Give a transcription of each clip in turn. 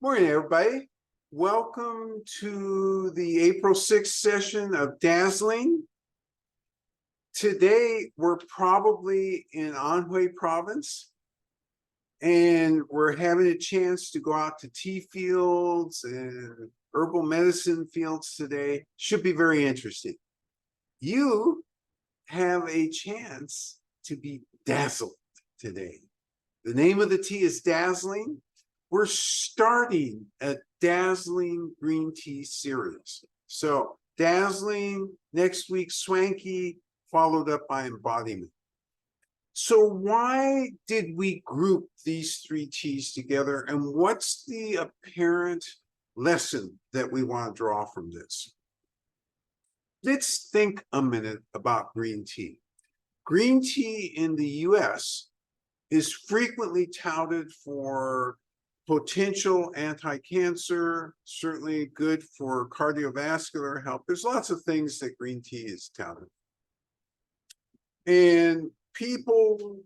Morning, everybody. Welcome to the April 6th session of Dazzling. Today, we're probably in Anhui province, and we're having a chance to go out to tea fields and herbal medicine fields today. Should be very interesting. You have a chance to be dazzled today. The name of the tea is Dazzling. We're starting a Dazzling green tea series. So Dazzling, next week Swanky, followed up by Embodiment. So why did we group these three teas together, and what's the apparent lesson that we want to draw from this? Let's think a minute about green tea. Green tea in the US is frequently touted for potential anti-cancer, certainly good for cardiovascular health. There's lots of things that green tea is touted. And people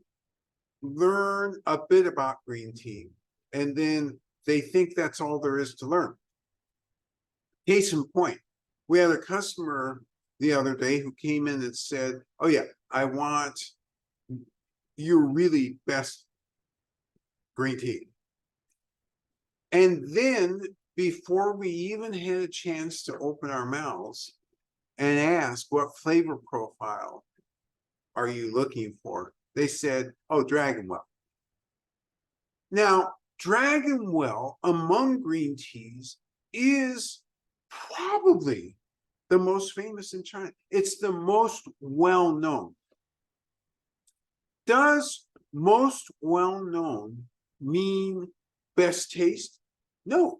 learn a bit about green tea, and then they think that's all there is to learn. Case in point, we had a customer the other day who came in and said, oh yeah, I want your really best green tea. And then before we even had a chance to open our mouths and ask what flavor profile are you looking for, they said, oh, Dragonwell. Now, Dragonwell among green teas is probably the most famous in China. It's the most well-known. Does most well-known mean best taste? No.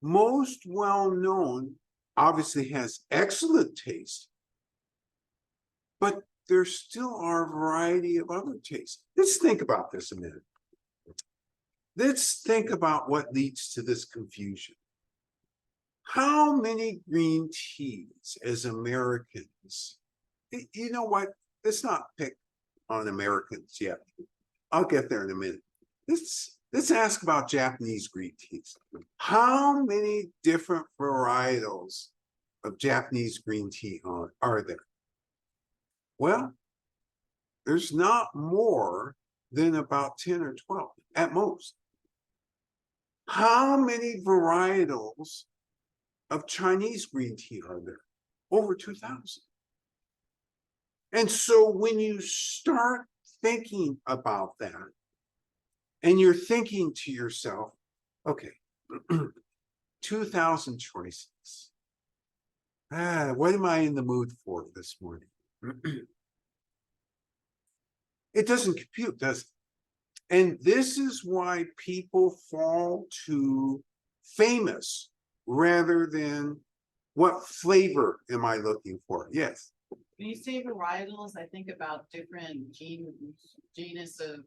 Most well-known obviously has excellent taste, but there still are a variety of other tastes. Let's think about this a minute. Let's think about what leads to this confusion. How many green teas as Americans, you know what? Let's not pick on Americans yet. I'll get there in a minute. Let's ask about Japanese green teas. How many different varietals of Japanese green tea are there? Well, there's not more than about 10 or 12 at most. How many varietals of Chinese green tea are there? Over 2,000. And so when you start thinking about that, and you're thinking to yourself, okay, 2,000 choices. What am I in the mood for this morning? It doesn't compute, does it? And this is why people fall to famous rather than what flavor am I looking for? Yes. When you say varietals, I think about different genus of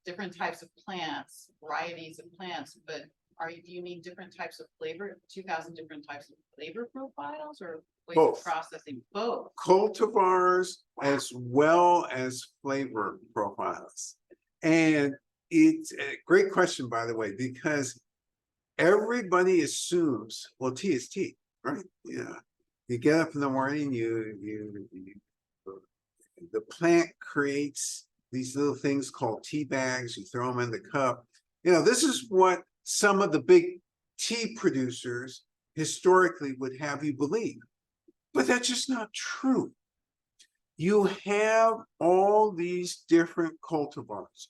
different types of plants, varieties of plants, but do you mean different types of flavor, 2,000 different types of flavor profiles, or ways of processing? Both. Cultivars as well as flavor profiles. And it's a great question, by the way, because everybody assumes, well, tea is tea, right? Yeah. You get up in the morning, the plant creates these little things called tea bags. You throw them in the cup. You know, this is what some of the big tea producers historically would have you believe. But that's just not true. You have all these different cultivars,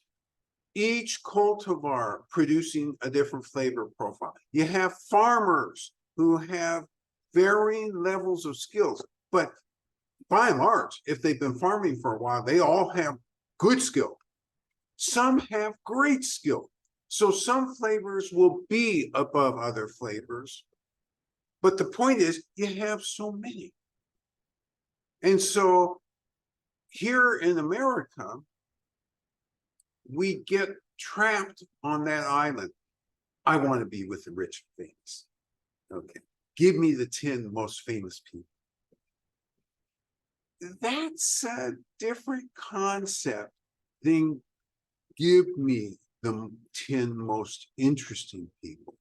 each cultivar producing a different flavor profile. You have farmers who have varying levels of skills, but by and large, if they've been farming for a while, they all have good skill. Some have great skill. So some flavors will be above other flavors. But the point is, you have so many. And so here in America, we get trapped on that island. I want to be with the rich and famous. Okay, give me the 10 most famous people. That's a different concept than give me the 10 most interesting people.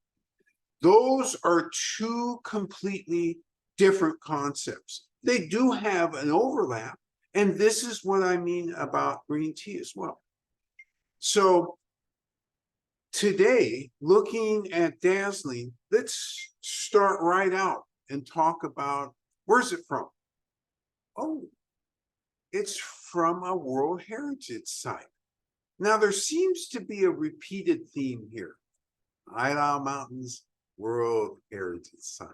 Those are two completely different concepts. They do have an overlap, and this is what I mean about green tea as well. So today, looking at Dazzling, let's start right out and talk about, where's it from? Oh, it's from a World Heritage Site. Now, there seems to be a repeated theme here. Idaho Mountains, World Heritage Site.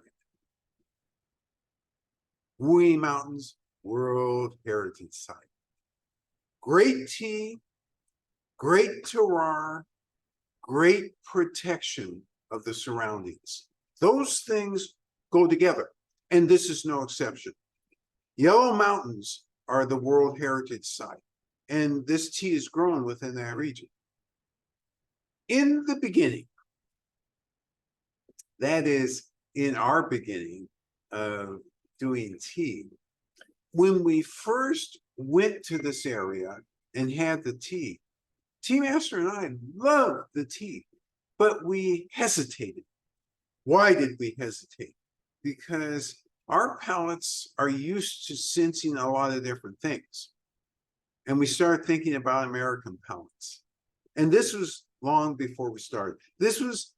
Anhui Mountains, World Heritage Site. Great tea, great terroir, great protection of the surroundings. Those things go together, and this is no exception. Yellow Mountains are the World Heritage Site, and this tea is grown within that region. In the beginning, that is, in our beginning of doing tea, when we first went to this area and had the tea, Tea Master and I loved the tea, but we hesitated. Why did we hesitate? Because our palates are used to sensing a lot of different things. And we started thinking about American palates. And this was long before we started. This was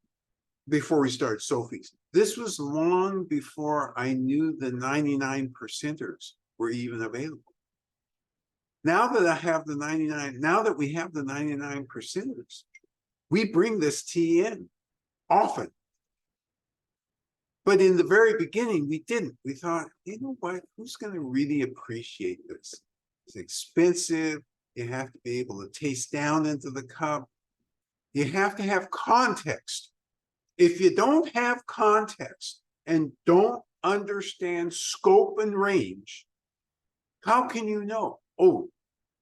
before we started Sophies. This was long before I knew the 99 percenters were even available. Now that I have the 99, now that we have the 99 percenters, we bring this tea in often. But in the very beginning, we didn't. We thought, you know what, who's going to really appreciate this? It's expensive. You have to be able to taste down into the cup. You have to have context. If you don't have context and don't understand scope and range, how can you know? Oh,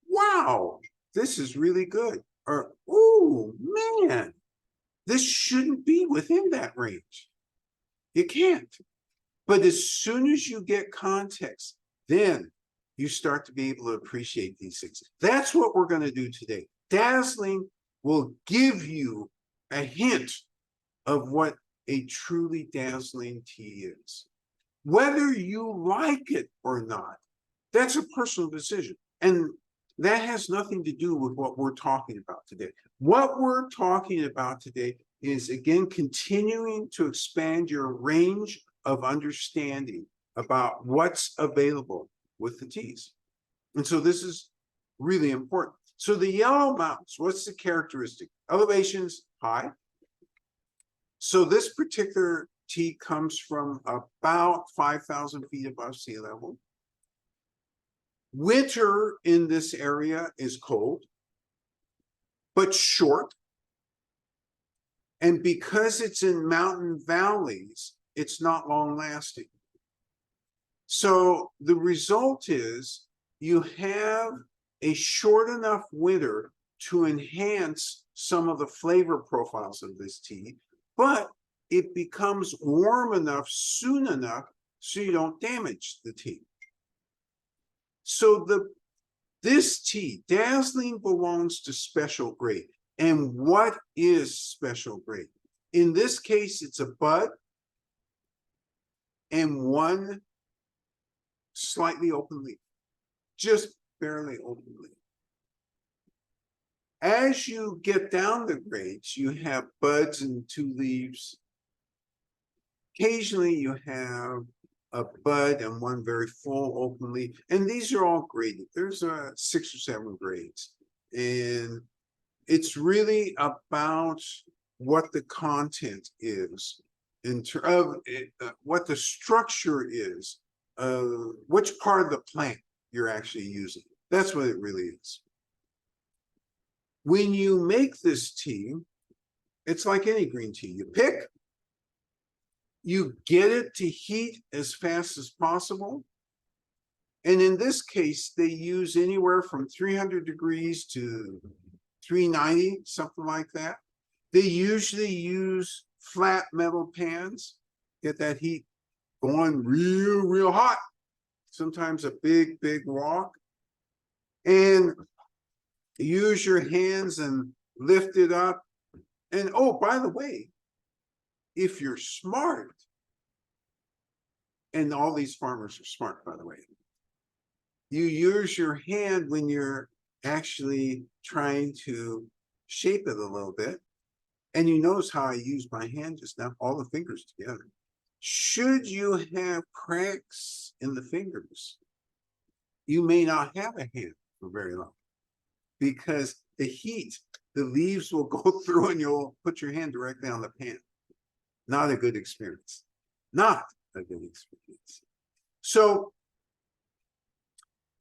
wow, this is really good. Or, oh, man, this shouldn't be within that range. You can't. But as soon as you get context, then you start to be able to appreciate these things. That's what we're going to do today. Dazzling will give you a hint of what a truly dazzling tea is. Whether you like it or not, that's a personal decision. And that has nothing to do with what we're talking about today. What we're talking about today is, again, continuing to expand your range of understanding about what's available with the teas. And so this is really important. So the Yellow Mountains, what's the characteristic? Elevation's high. So this particular tea comes from about 5,000 feet above sea level. Winter in this area is cold, but short. And because it's in mountain valleys, it's not long lasting. So the result is you have a short enough winter to enhance some of the flavor profiles of this tea, but it becomes warm enough soon enough so you don't damage the tea. So this tea, Dazzling, belongs to special grade. And what is special grade? In this case, it's a bud and one slightly open leaf, just barely open leaf. As you get down the grades, you have buds and two leaves. Occasionally, you have a bud and one very full open leaf. And these are all graded. There's 6 or 7 grades. And it's really about what the content is, in terms of what the structure is, which part of the plant you're actually using. That's what it really is. When you make this tea, it's like any green tea. You pick, you get it to heat as fast as possible. And in this case, they use anywhere from 300 degrees to 390, something like that. They usually use flat metal pans, get that heat going real hot. Sometimes a big wok. And use your hands and lift it up. And oh, by the way, if you're smart, and all these farmers are smart, by the way, you use your hand when you're actually trying to shape it a little bit. And you notice how I used my hand just now, all the fingers together. Should you have cracks in the fingers, you may not have a hand for very long because the heat, the leaves will go through and you'll put your hand directly on the pan. Not a good experience. Not a good experience. So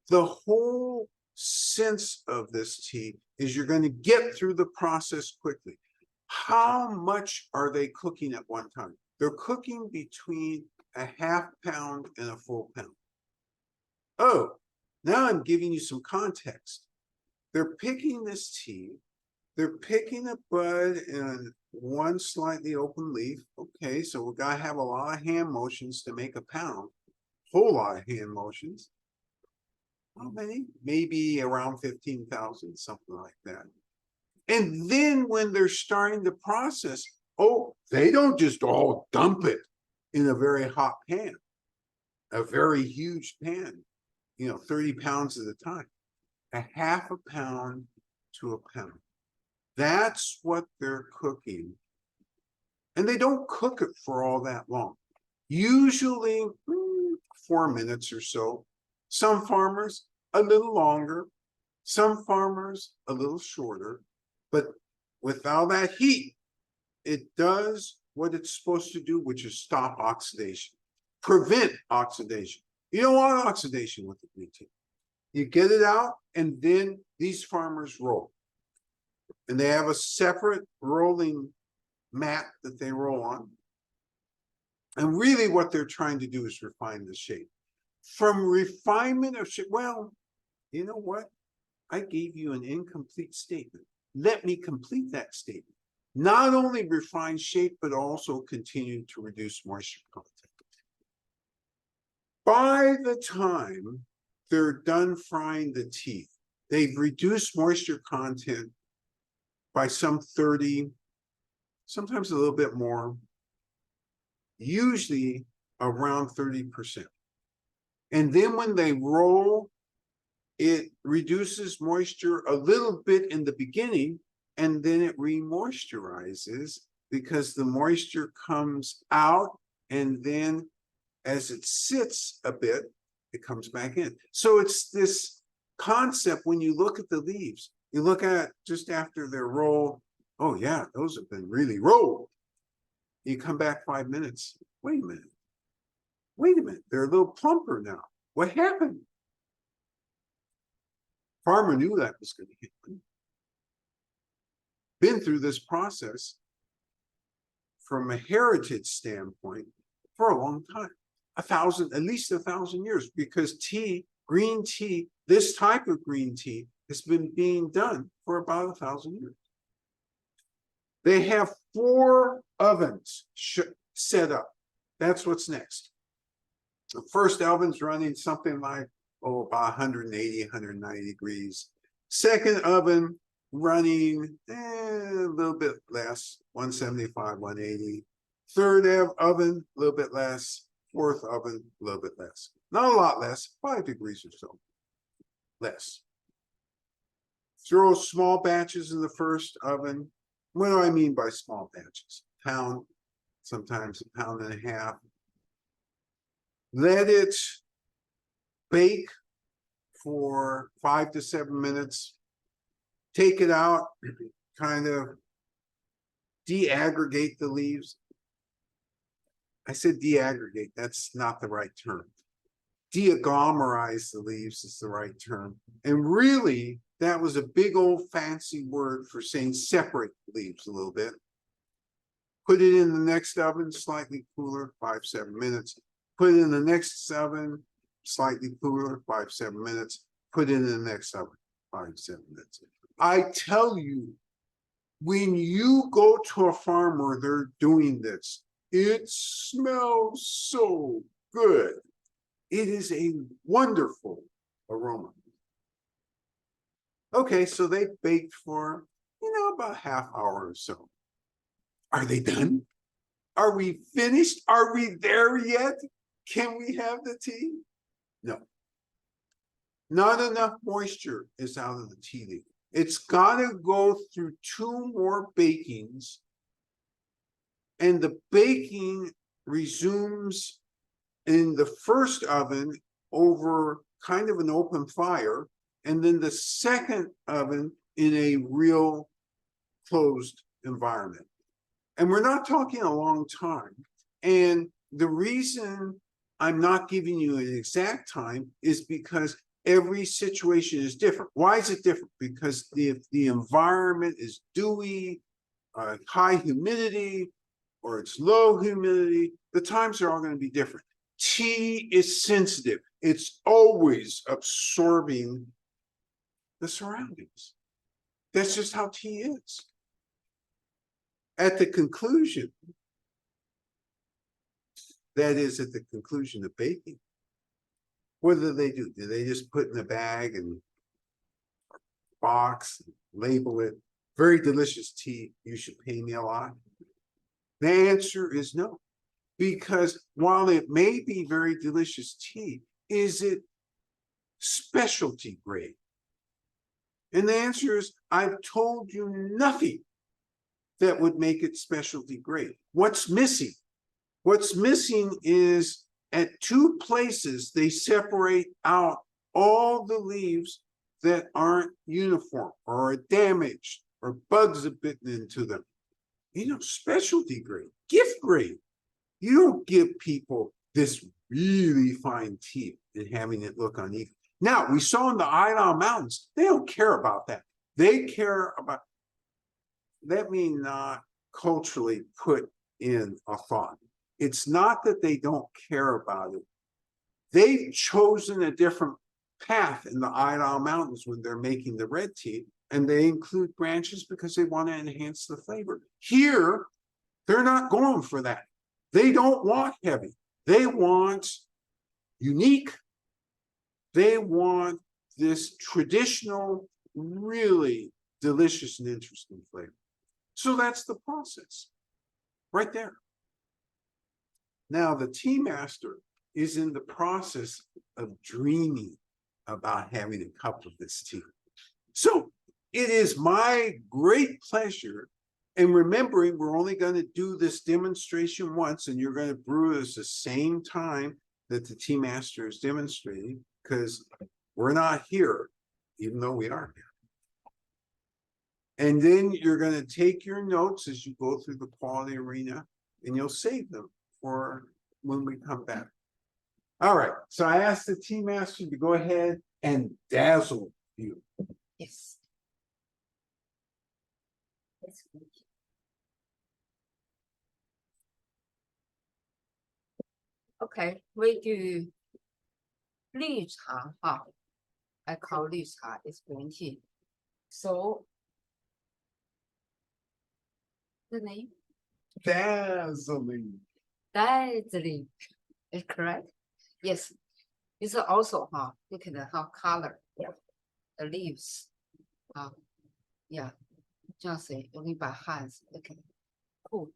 the whole sense of this tea is you're going to get through the process quickly. How much are they cooking at one time? They're cooking between a half pound and a full pound. Oh, now I'm giving you some context. They're picking this tea. They're picking a bud and one slightly open leaf. Okay, so we gotta have a lot of hand motions to make a pound. Whole lot of hand motions. How many? Maybe around 15,000, something like that. And then when they're starting the process, oh, they don't just all dump it in a very hot pan, a very huge pan, 30 pounds at a time, a half a pound to a pound. That's what they're cooking. And they don't cook it for all that long. Usually 4 minutes or so. Some farmers a little longer, some farmers a little shorter. But with all that heat, it does what it's supposed to do, which is stop oxidation, prevent oxidation. You don't want oxidation with the green tea. You get it out, and then these farmers roll. And they have a separate rolling mat that they roll on. And really what they're trying to do is refine the shape. From refinement of shape, well, you know what? I gave you an incomplete statement. Let me complete that statement. Not only refine shape, but also continue to reduce moisture content. By the time they're done frying the tea, they've reduced moisture content by some 30, sometimes a little bit more, usually around 30%. And then when they roll, it reduces moisture a little bit in the beginning, and then it re-moisturizes because the moisture comes out, and then as it sits a bit, it comes back in. So it's this concept when you look at the leaves, you look at just after they're rolled, oh yeah, those have been really rolled. You come back 5 minutes, wait a minute, they're a little plumper now. What happened? Farmer knew that was going to happen. Been through this process from a heritage standpoint for a long time, at least 1,000 years, because tea, green tea, this type of green tea has been being done for about 1,000 years. They have 4 ovens set up. That's what's next. The first oven's running something like, about 180, 190 degrees. Second oven running a little bit less, 175, 180. Third oven, a little bit less. Fourth oven, a little bit less. Not a lot less, 5 degrees or so less. Throw small batches in the first oven. What do I mean by small batches? Pound, sometimes a pound and a half. Let it bake for 5 to 7 minutes. Take it out, kind of deaggregate the leaves. I said deaggregate, that's not the right term. Deagglomerize the leaves is the right term. And really, that was a big old fancy word for saying separate the leaves a little bit. Put it in the next oven, slightly cooler, 5 to 7 minutes. Put it in the next oven, slightly cooler, 5 to 7 minutes. Put it in the next oven, 5 to 7 minutes. I tell you, when you go to a farm where they're doing this, it smells so good. It is a wonderful aroma. Okay, so they baked for, about half hour or so. Are they done? Are we finished? Are we there yet? Can we have the tea? No. Not enough moisture is out of the tea leaf. It's gotta go through 2 more bakings. And the baking resumes in the first oven over kind of an open fire, and then the second oven in a real closed environment. And we're not talking a long time. And the reason I'm not giving you an exact time is because every situation is different. Why is it different? Because if the environment is dewy, high humidity, or it's low humidity, the times are all going to be different. Tea is sensitive. It's always absorbing the surroundings. That's just how tea is. At the conclusion, that is at the conclusion of baking, what do? Do they just put in a bag and box, label it, very delicious tea, you should pay me a lot? The answer is no. Because while it may be very delicious tea, is it specialty grade? And the answer is, I've told you nothing that would make it specialty grade. What's missing? What's missing is at 2 places, they separate out all the leaves that aren't uniform or are damaged or bugs have bitten into them. You know, specialty grade, gift grade. You don't give people this really fine tea and having it look uneven. Now, we saw in the Idaho Mountains, they don't care about that. They care about, let me not culturally put in a thought. It's not that they don't care about it. They've chosen a different path in the Idaho Mountains when they're making the red tea, and they include branches because they want to enhance the flavor. Here, they're not going for that. They don't want heavy. They want unique. They want this traditional, really delicious and interesting flavor. So that's the process right there. Now, the tea master is in the process of dreaming about having a cup of this tea. So it is my great pleasure. And remembering, we're only going to do this demonstration once, and you're going to brew this the same time that the tea master is demonstrating, because we're not here, even though we are here. And then you're going to take your notes as you go through the quality arena, and you'll save them for when we come back. All right, so I asked the tea master to go ahead and dazzle you. Yes. Yes. Okay, we do 绿茶哈 I call 绿茶 is green tea. So the name Dazzling. Dazzling is correct? Yes. It's also look at the color. Yeah. The leaves. Yeah. Just only by hands. Okay. Cool.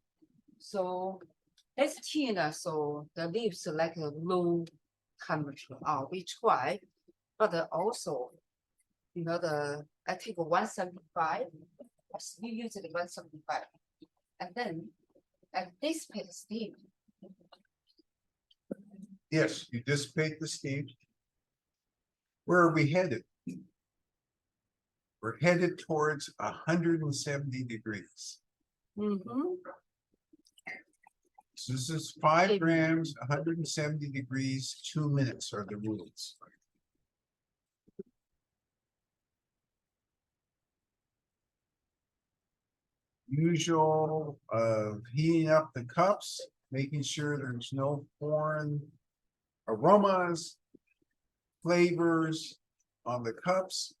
So this tea, so the leaves like a low temperature. We try, but also, you know, I take 175. I still use it 175, and then I dissipate the steam. Yes, you dissipate the steam. Where are we headed? We're headed towards 170 degrees. Mm-hmm. So this is 5 grams, 170 degrees, 2 minutes are the rules. Usual of heating up the cups, making sure there's no foreign aromas, flavors on the cups.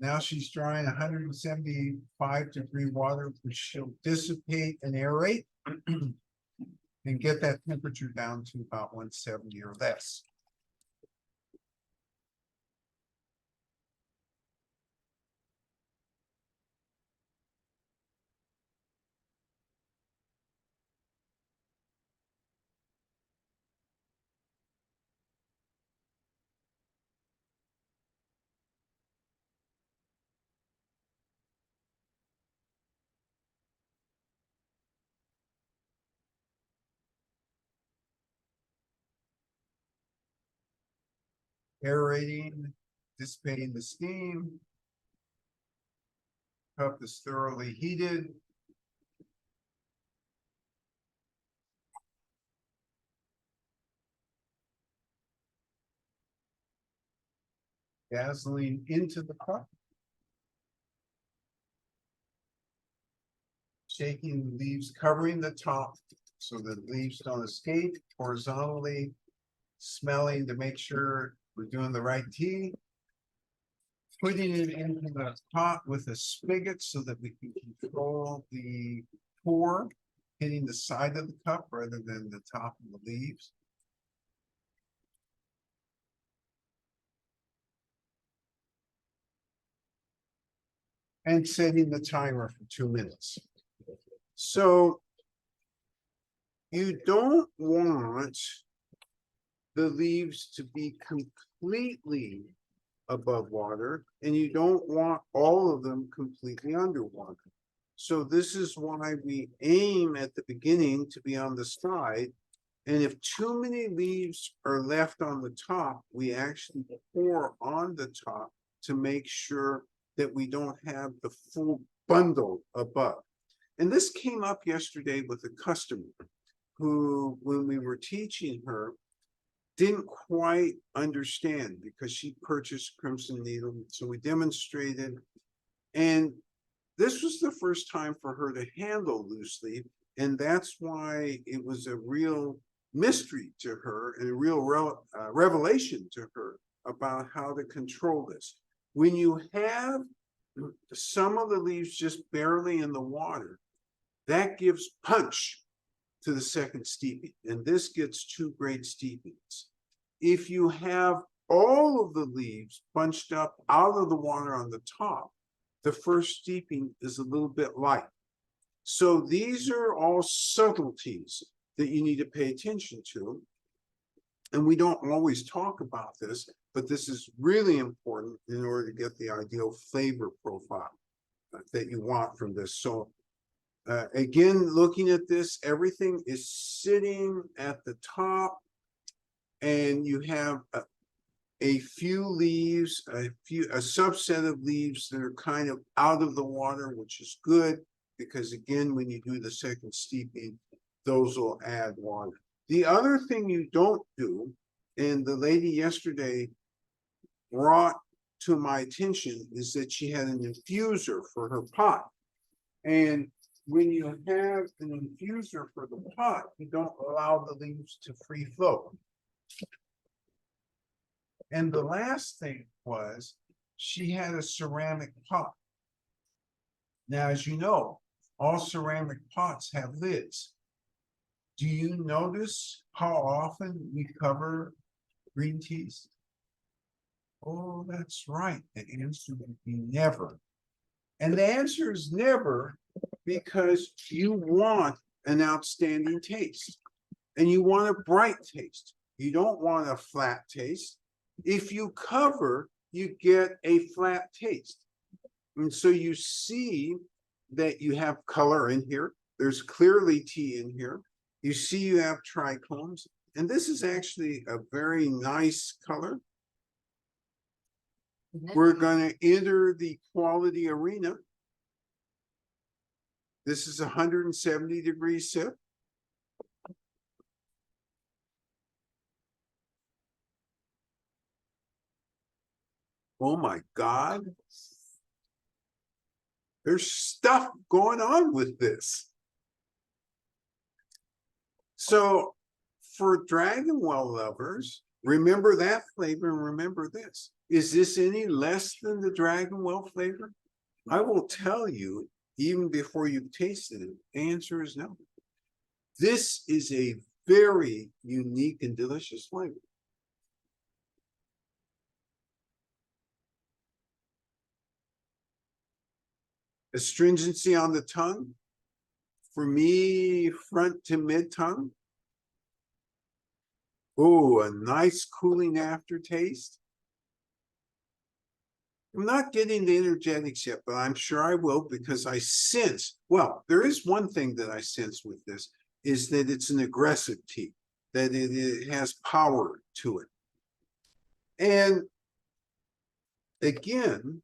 Now she's drying 175-degree water, which she'll dissipate and aerate and get that temperature down to about 170 or less. aerating, dissipating the steam. Cup is thoroughly heated. Dazzling into the cup. Shaking the leaves, covering the top so the leaves don't escape horizontally. Smelling to make sure we're doing the right tea. Putting it into the pot with a spigot so that we can control the pour, hitting the side of the cup rather than the top of the leaves. And setting the timer for 2 minutes. So you don't want the leaves to be completely above water, and you don't want all of them completely underwater. So this is why we aim at the beginning to be on the side. And if too many leaves are left on the top, we actually pour on the top to make sure that we don't have the full bundle above. And this came up yesterday with a customer who, when we were teaching her, didn't quite understand because she purchased Crimson Needle. So we demonstrated, and this was the first time for her to handle loose leaf. And that's why it was a real mystery to her and a real revelation to her about how to control this. When you have some of the leaves just barely in the water, that gives punch to the second steeping, and this gets 2 great steepings. If you have all of the leaves bunched up out of the water on the top, the first steeping is a little bit light. So these are all subtleties that you need to pay attention to. And we don't always talk about this, but this is really important in order to get the ideal flavor profile that you want from this. So again, looking at this, everything is sitting at the top, and you have a few leaves, a subset of leaves that are kind of out of the water, which is good, because again, when you do the second steeping, those will add water. The other thing you don't do, and the lady yesterday brought to my attention, is that she had an infuser for her pot. And when you have an infuser for the pot, you don't allow the leaves to free flow. And the last thing was, she had a ceramic pot. Now, as you know, all ceramic pots have lids. Do you notice how often we cover green teas? Oh, that's right. The answer would be never. And the answer is never because you want an outstanding taste and you want a bright taste. You don't want a flat taste. If you cover, you get a flat taste. And so you see that you have color in here. There's clearly tea in here. You see you have trichomes, and this is actually a very nice color. We're going to enter the quality arena. This is 170 degrees sip. Oh my God. There's stuff going on with this. So for Dragon Well lovers, remember that flavor and remember this. Is this any less than the Dragon Well flavor? I will tell you, even before you've tasted it, the answer is no. This is a very unique and delicious flavor. Astringency on the tongue. For me, front to mid tongue. Oh, a nice cooling aftertaste. I'm not getting the energetics yet, but I'm sure I will because I sense, well, there is one thing that I sense with this, is that it's an aggressive tea, that it has power to it. And again,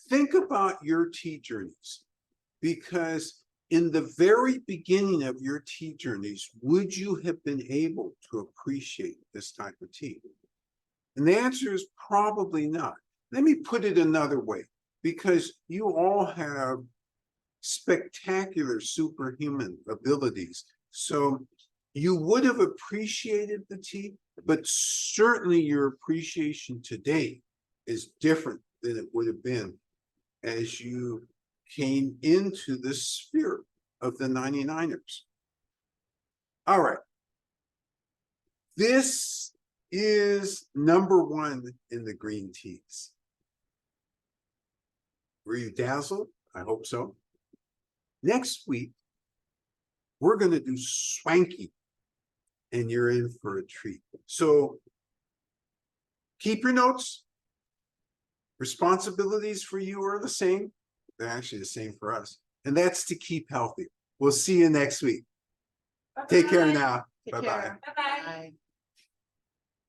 think about your tea journeys, because in the very beginning of your tea journeys, would you have been able to appreciate this type of tea? And the answer is probably not. Let me put it another way, because you all have spectacular superhuman abilities. So you would have appreciated the tea, but certainly your appreciation today is different than it would have been as you came into the sphere of the 99ers. All right. This is #1 in the green teas. Were you dazzled? I hope so. Next week, we're going to do swanky, and you're in for a treat. So keep your notes. Responsibilities for you are the same. They're actually the same for us. And that's to keep healthy. We'll see you next week. Take care now. Take Bye-bye. care. Bye.